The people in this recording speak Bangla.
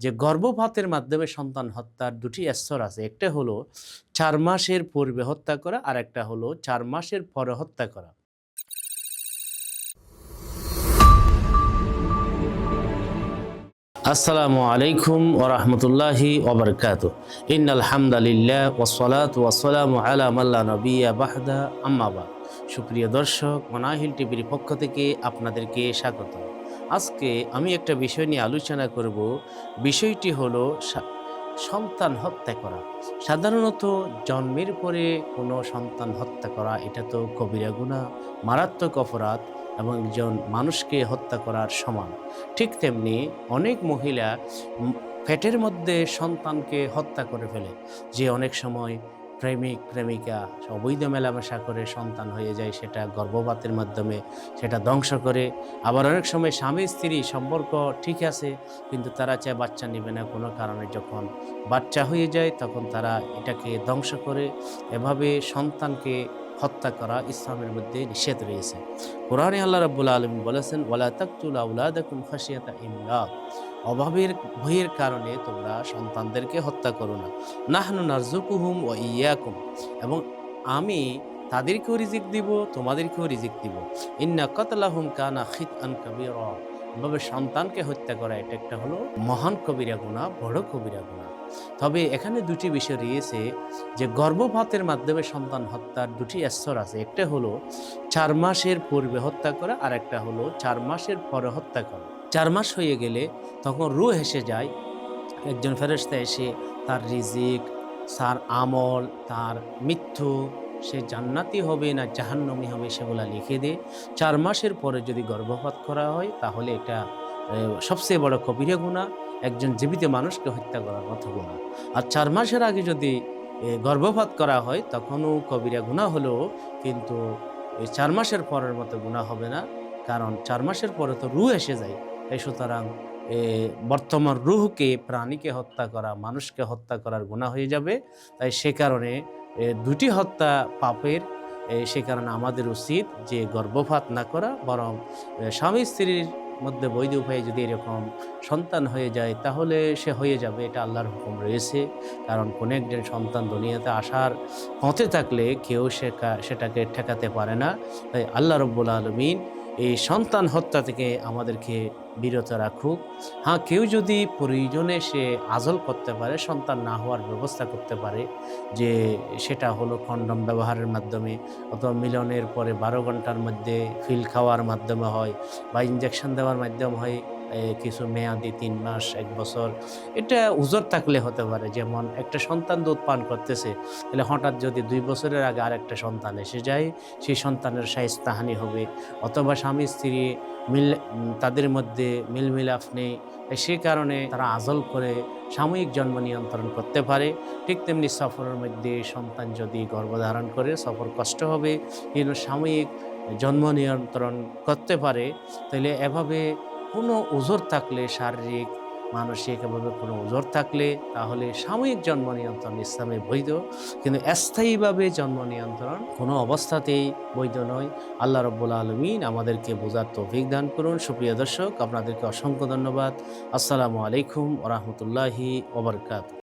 যে গর্ভপাতের মাধ্যমে সন্তান হত্যার দুটি স্তর আছে। একটা হলো ৪ মাসের পূর্বে হত্যা করা, আর একটা হলো ৪ মাসের পরে হত্যা করা। আসসালামু আলাইকুম ওয়া রাহমাতুল্লাহি ওয়া বারাকাতুহু। ইন্নাল হামদালিল্লাহ ওয়াসসালাতু ওয়াসসালামু আলা মান লা নাবিয়্যা বা'দা, আম্মা বা'দ। সুপ্রিয় দর্শক, মানাহিল টিভির পক্ষ থেকে আপনাদেরকে স্বাগত। আজকে আমি একটা বিষয় নিয়ে আলোচনা করব। বিষয়টি হলো সন্তান হত্যা করা। সাধারণত জন্মের পরে কোনো সন্তান হত্যা করা এটা তো কবিরা গুনাহ, মারাত্মক অপরাধ এবং একজন মানুষকে হত্যা করার সমান। ঠিক তেমনি অনেক মহিলা পেটের মধ্যে সন্তানকে হত্যা করে ফেলে। যে অনেক সময় প্রেমিক প্রেমিকা অবৈধ মেলামেশা করে সন্তান হয়ে যায়, সেটা গর্ভপাতের মাধ্যমে সেটা ধ্বংস করে। আবার অনেক সময় স্বামী স্ত্রী সম্পর্ক ঠিক আছে, কিন্তু তারা চায় বাচ্চা নেবে না, কোনো কারণে যখন বাচ্চা হয়ে যায় তখন তারা এটাকে ধ্বংস করে। এভাবে সন্তানকে হত্যা করা ইসলামের মধ্যে নিষেধ রয়েছে। কোরআনে আল্লাহ রাব্বুল আলামিন বলেছেন, ওয়ালা তাকতুলু আওলাদাকুম খাশিয়াতা ইমলাক, অভাবের ভয়ের কারণে তোমরা সন্তানদেরকে হত্যা করো না। নাহনু নারযুকুহুম ওয়া ইয়্যাকুম, এবং আমি তাদেরকেও রিজিক দিব, তোমাদেরকেও রিজিক দিব। ইন্না কাতলাহুম কানা খিতআন কাবীরা, এভাবে সন্তানকে হত্যা করা এটা একটা হলো মহান কবিরা গুনাহ, বড় কবিরা গুনাহ। তবে এখানে দুটি বিষয় রয়েছে, যে গর্ভপাতের মাধ্যমে সন্তান হত্যার দুটি স্তর আছে। একটা হলো ৪ মাসের পূর্বে হত্যা করা, আর একটা হলো ৪ মাসের পরে হত্যা করা। ৪ মাস হয়ে গেলে তখন রূহ এসে যায়, একজন ফেরেশতা এসে তার রিজিক, তার আমল, তার মৃত্যু, সে জান্নাতি হবে না জাহান্নামী হবে সেগুলা লিখে দেয়। ৪ মাসের পরে যদি গর্ভপাত করা হয় তাহলে এটা সবচেয়ে বড় কবিরা গুনাহ, একজন জীবিত মানুষকে হত্যা করার মতো গুনাহ। আর ৪ মাসের আগে যদি গর্ভপাত করা হয় তখনও কবিরা গুনাহ হলেও কিন্তু এই ৪ মাসের পরের মতো গুনাহ হবে না, কারণ ৪ মাসের পরে তো রূহ এসে যায়। তাই সুতরাং বর্তমান রূহকে, প্রাণীকে হত্যা করা মানুষকে হত্যা করার গুনাহ হয়ে যাবে। তাই সে কারণে দুটি হত্যা পাপের। সে কারণে আমাদের উচিত যে গর্ভপাত না করা, বরং স্বামী স্ত্রীর মধ্যে বৈধ উপায়ে যদি এরকম সন্তান হয়ে যায় তাহলে সে হয়ে যাবে, এটা আল্লাহর হুকুম রয়েছে। কারণ কোনো একজন সন্তান দুনিয়াতে আসার পথে থাকলে কেউ সেটাকে ঠেকাতে পারে না। তাই আল্লাহ রাব্বুল আলামিন এই সন্তান হত্যা থেকে আমাদেরকে বিরত রাখুক। হ্যাঁ, কেউ যদি প্রয়োজনে সে আজল করতে পারে, সন্তান না হওয়ার ব্যবস্থা করতে পারে, যে সেটা হলো কন্ডম ব্যবহারের মাধ্যমে, অথবা মিলনের পরে ১২ ঘন্টার মধ্যে পিল খাওয়ার মাধ্যমে হয়, বা ইনজেকশন দেওয়ার মাধ্যমে হয়, কিছু মেয়াদি ৩ মাস ১ বছর, এটা উযর থাকলে হতে পারে। যেমন একটা সন্তান দুধ পান করতেছে, তাহলে হঠাৎ যদি ২ বছরের আগে আরেকটা সন্তান এসে যায়, সেই সন্তানের শায়েস্তাহানি হবে। অথবা স্বামী স্ত্রী তাদের মধ্যে মিলমিলাপ নেই, সে কারণে তারা আজল করে সাময়িক জন্ম নিয়ন্ত্রণ করতে পারে। ঠিক তেমনি সফরের মধ্যে সন্তান যদি গর্ভধারণ করে, সফর কষ্ট হবে, কিন্তু সাময়িক জন্ম নিয়ন্ত্রণ করতে পারে। তাহলে এভাবে কোনো উযর থাকলে, শারীরিক মানসিক এভাবে কোনো উযর থাকলে, তাহলে সাময়িক জন্ম নিয়ন্ত্রণ ইসলামে বৈধ, কিন্তু স্থায়ীভাবে জন্ম নিয়ন্ত্রণ কোনো অবস্থাতেই বৈধ নয়। আল্লাহ রাব্বুল আলামিন আমাদেরকে বোঝার তৌফিক দান করুন। সুপ্রিয় দর্শক, আপনাদেরকে অসংখ্য ধন্যবাদ। আসসালামু আলাইকুম ওয়া রাহমাতুল্লাহি ওয়া বারাকাতুহু।